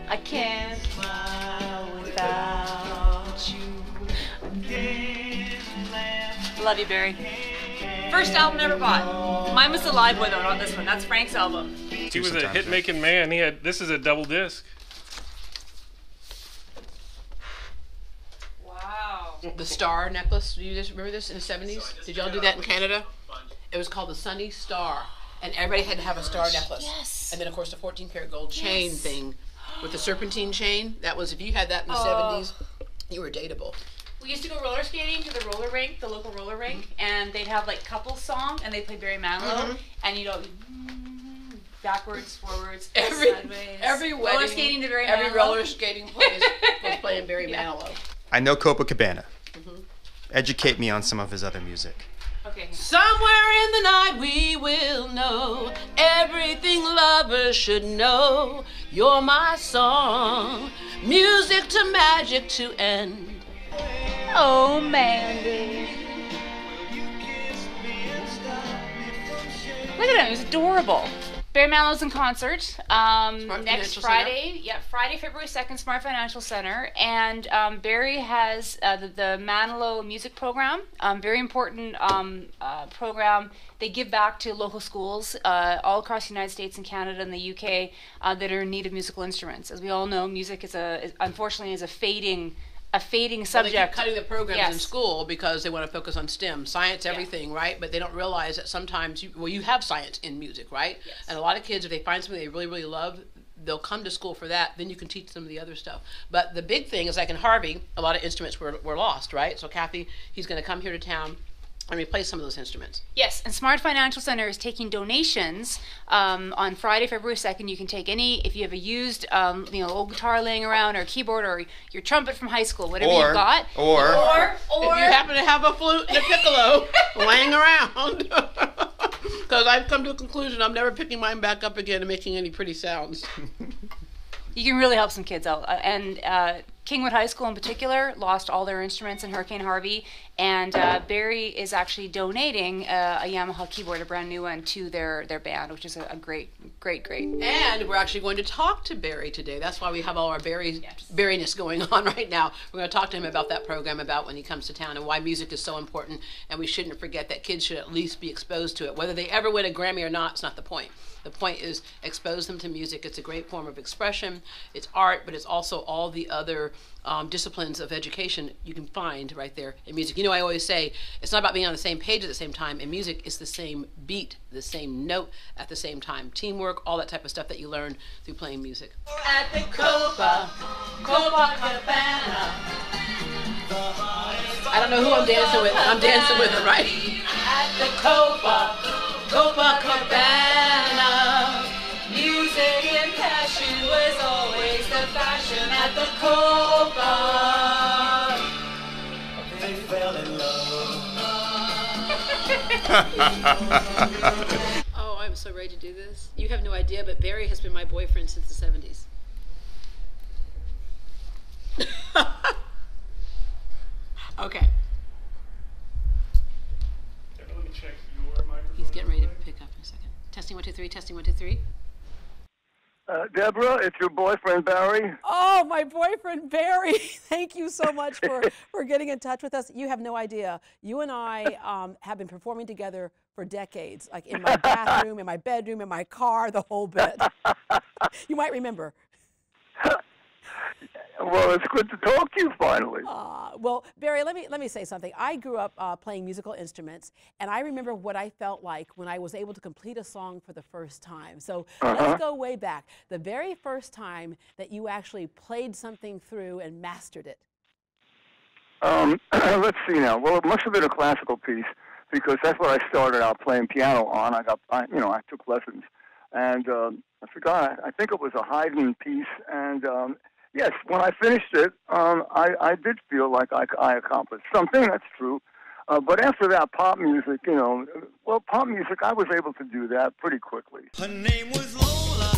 I can't smile without you. Love you, Barry. First album ever bought. Mine was the live one though, not this one. That's Frank's album. He was a hit-making man. This is a double disc. Wow. The star necklace. Do you just remember this in the 70s? Did y'all do that in Canada? It was called the Sunny Star, and everybody had to have a star necklace. Yes. And then of course the 14-karat gold chain thing with the serpentine chain. That was, if you had that in the 70s, you were dateable. We used to go roller skating to the roller rink, the local roller rink, and they'd have like couples song, and they'd play Barry Manilow, and you'd all backwards, forwards, sideways. Every wedding, roller skating to Barry Manilow. Every roller skating place was playing Barry Manilow. I know Copacabana. Educate me on some of his other music. Okay. Somewhere in the night we will know everything lovers should know. You're my song, music to magic to end. Oh, Mandy. Look at him, he's adorable. Barry Manilow's in concert next Friday. Yeah, Friday, February 2nd, Smart Financial Center. And Barry has the Manilow music program, very important program. They give back to local schools all across the United States and Canada and the UK that are in need of musical instruments. As we all know, music is unfortunately is a fading subject. Well, they keep cutting the programs in school because they want to focus on STEM, science, everything, right? But they don't realize that sometimes, you have science in music, right? Yes. And a lot of kids, if they find something they really, really love, they'll come to school for that. Then you can teach them the other stuff. But the big thing is, like in Harvey, a lot of instruments were lost, right? So Kathy, he's going to come here to town and replace some of those instruments. Yes, and Smart Financial Center is taking donations on Friday, February 2nd. You can take any, if you have a used, old guitar laying around, or a keyboard, or your trumpet from high school, whatever you've got. Or if you happen to have a flute and a piccolo laying around. Because I've come to a conclusion, I'm never picking mine back up again and making any pretty sounds. You can really help some kids out. And Kingwood High School in particular lost all their instruments in Hurricane Harvey, and Barry is actually donating a Yamaha keyboard, a brand new one, to their band, which is a great. And we're actually going to talk to Barry today. That's why we have all our Barryness going on right now. We're going to talk to him about that program, about when he comes to town, and why music is so important, and we shouldn't forget that kids should at least be exposed to it. Whether they ever win a Grammy or not, it's not the point. The point is expose them to music. It's a great form of expression. It's art, but it's also all the other disciplines of education you can find right there in music. You know, I always say it's not about being on the same page at the same time. In music, it's the same beat, the same note at the same time. Teamwork, all that type of stuff that you learn through playing music. At the Copacabana. I don't know who I'm dancing with. I'm dancing with it, right? At the Copacabana. Music and passion was always the fashion at the Copa. They fell in love. Oh, I'm so ready to do this. You have no idea, but Barry has been my boyfriend since the 70s. Okay. Let me check your microphone. He's getting ready to pick up in a second. Testing 1, 2, 3. Testing 1, 2, 3. Deborah, it's your boyfriend, Barry. Oh, my boyfriend, Barry. Thank you so much for getting in touch with us. You have no idea. You and I have been performing together for decades, like in my bathroom, in my bedroom, in my car, the whole bit. You might remember. Well, it's good to talk to you finally. Well, Barry, let me say something. I grew up playing musical instruments, and I remember what I felt like when I was able to complete a song for the first time. So let's go way back. The very first time that you actually played something through and mastered it. Let's see now. Well, it must have been a classical piece because that's what I started out playing piano on. I took lessons, and I forgot. I think it was a Haydn piece, and yes, when I finished it, I did feel like I accomplished something. That's true. But after that, pop music, pop music, I was able to do that pretty quickly. Her name was Lola.